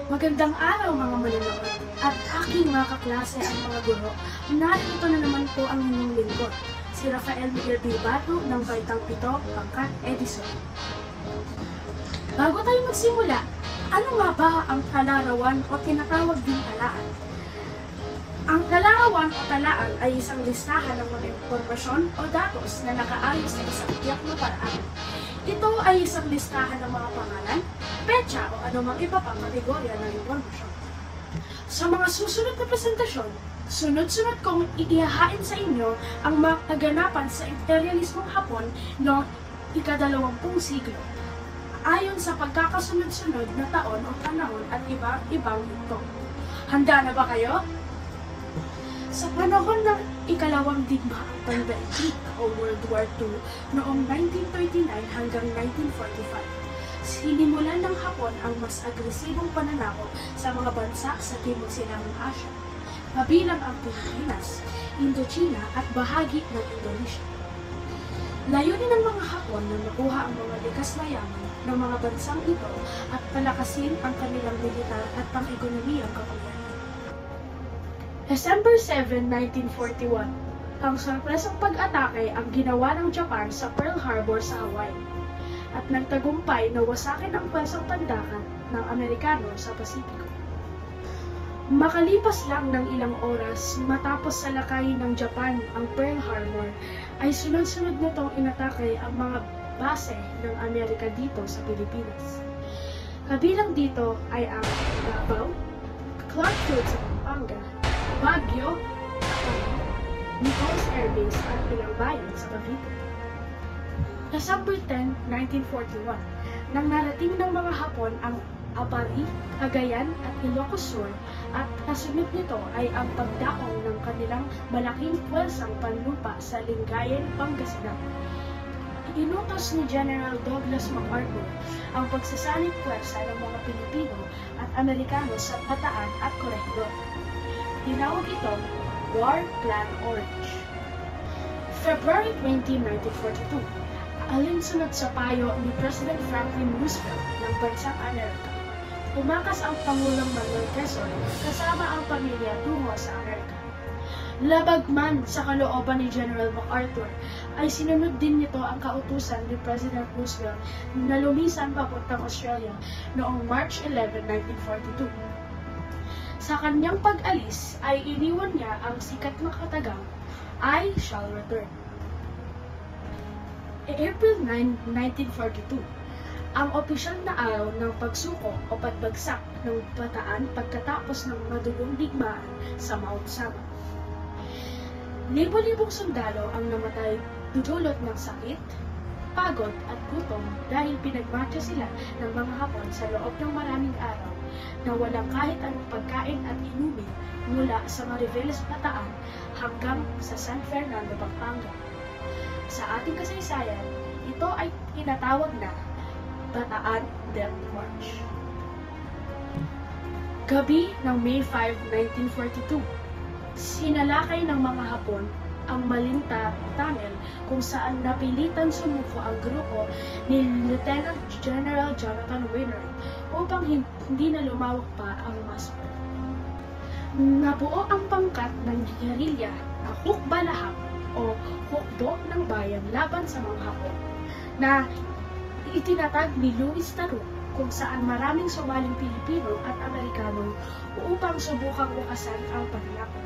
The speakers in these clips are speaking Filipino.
Magandang araw mga mananood at aking mga kaklase at mga guro. Narito na naman po ang inyong lingkod, si Rafael Miguel Bilbao ng Baitang 7, Pangkat Edison. Bago tayo magsimula, ano nga ba ang kalarawan o tinatawag din talaan? Ang kalarawan o talaan ay isang listahan ng mga impormasyon o datos na nakaayos sa isang tiyak na paraan. Ito ay isang listahan ng mga pangalan, petsa o anumang iba pang kategorya ng impormasyon. Sa mga susunod na presentasyon, sunod-sunod kong iihahain sa inyo ang mga kaganapan sa imperialismong Hapon noong ika-20 siglo, ayon sa pagkakasunod-sunod na taon o panahon at iba-ibang ito. Handa na ba kayo? Sa panahon ng ikalawang digmaang pandaigdig o World War II noong 1939 hanggang 1945, sinimulan ng Hapon ang mas agresibong pananakop sa mga bansa sa Timog Silangang Asya, kabilang ang Pilipinas, Indochina at bahagi ng Indonesia. Layunin ng mga Hapon na makuha ang mga likas na yaman ng mga bansang ito at palakasin ang kanilang militar at pang-ekonomiyang kapangyarihan. December 7, 1941, ang sorpresang pag-atake ang ginawa ng Japan sa Pearl Harbor sa Hawaii at nagtagumpay na wasakin ang pwersang pandakan ng Amerikano sa Pasipiko. Makalipas lang ng ilang oras matapos salakayin ng Japan ang Pearl Harbor, ay sunod-sunod nitong inatake ang mga base ng Amerika dito sa Pilipinas. Kabilang dito ay ang Davao, Clark Field sa Pampanga, Baguio, Nicolas Air Base at ilang bayan sa Cavite. December 10, 1941, nang narating ng mga Hapon ang Apari, Cagayan at Ilocos Sur at kasunod nito ay ang pagdaong ng kanilang malaking puwersang panlupa sa Lingayen, Pangasinan. Inutos ni General Douglas MacArthur ang pagsasaling puwersa ng mga Pilipino at Amerikano sa Bataan at Corregidor. Tinawag itong War Plan Orange. February 20, 1942, alinsunod sa payo ni President Franklin Roosevelt ng bansang Amerika, tumakas ang Pangulong Manuel Quezon kasama ang pamilya tungo sa Amerika. Labag man sa kalooban ni General MacArthur, ay sinunod din nito ang kautusan ni President Roosevelt na lumisan papuntang Australia noong March 11, 1942. Sa kanyang pag-alis ay iniwan niya ang sikat na katagang I Shall Return. April 9, 1942, ang opisyal na araw ng pagsuko o pagbagsak ng Bataan pagkatapos ng madugong digmaan sa Mount Sama. Libo-libong sundalo ang namatay dudulot ng sakit, pagod at gutom dahil pinagmarcha sila ng mga Hapon sa loob ng maraming araw na walang kahit anong pagkain at inumin mula sa Mariveles, Bataan hanggang sa San Fernando, Pampanga. Sa ating kasaysayan, ito ay tinatawag na Bataan Death March. Gabi ng May 5, 1942, sinalakay ng mga Hapon ang Malinta Tunnel kung saan napilitan sumuko ang grupo ni Lieutenant General Jonathan Wayne upang hindi na lumawak pa ang massacre. Nabuo ang pangkat ng gerilya na Hukbalahap o Hukbo ng Bayan laban sa mga Hapon na itinatag ni Louis Taruk, kung saan maraming sumaling Pilipino at Amerikano upang subukang wakasan ang pananakop.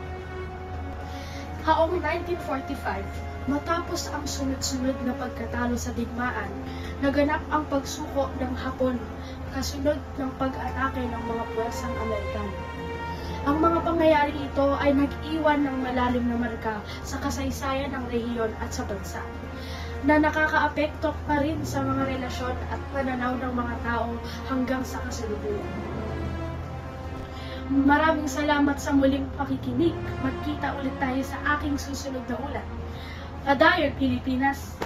Taong 1945, matapos ang sunod-sunod na pagkatalo sa digmaan, naganap ang pagsuko ng Hapon kasunod ng pag-atake ng mga puwersang Amerikano. Ang mga pangyayari ito ay nag-iwan ng malalim na marka sa kasaysayan ng rehiyon at sa bansa, na nakakaapekto pa rin sa mga relasyon at pananaw ng mga tao hanggang sa kasalukuyan. Maraming salamat sa muling pakikinig. Magkita ulit tayo sa aking susunod na ulat. Padayon, Pilipinas!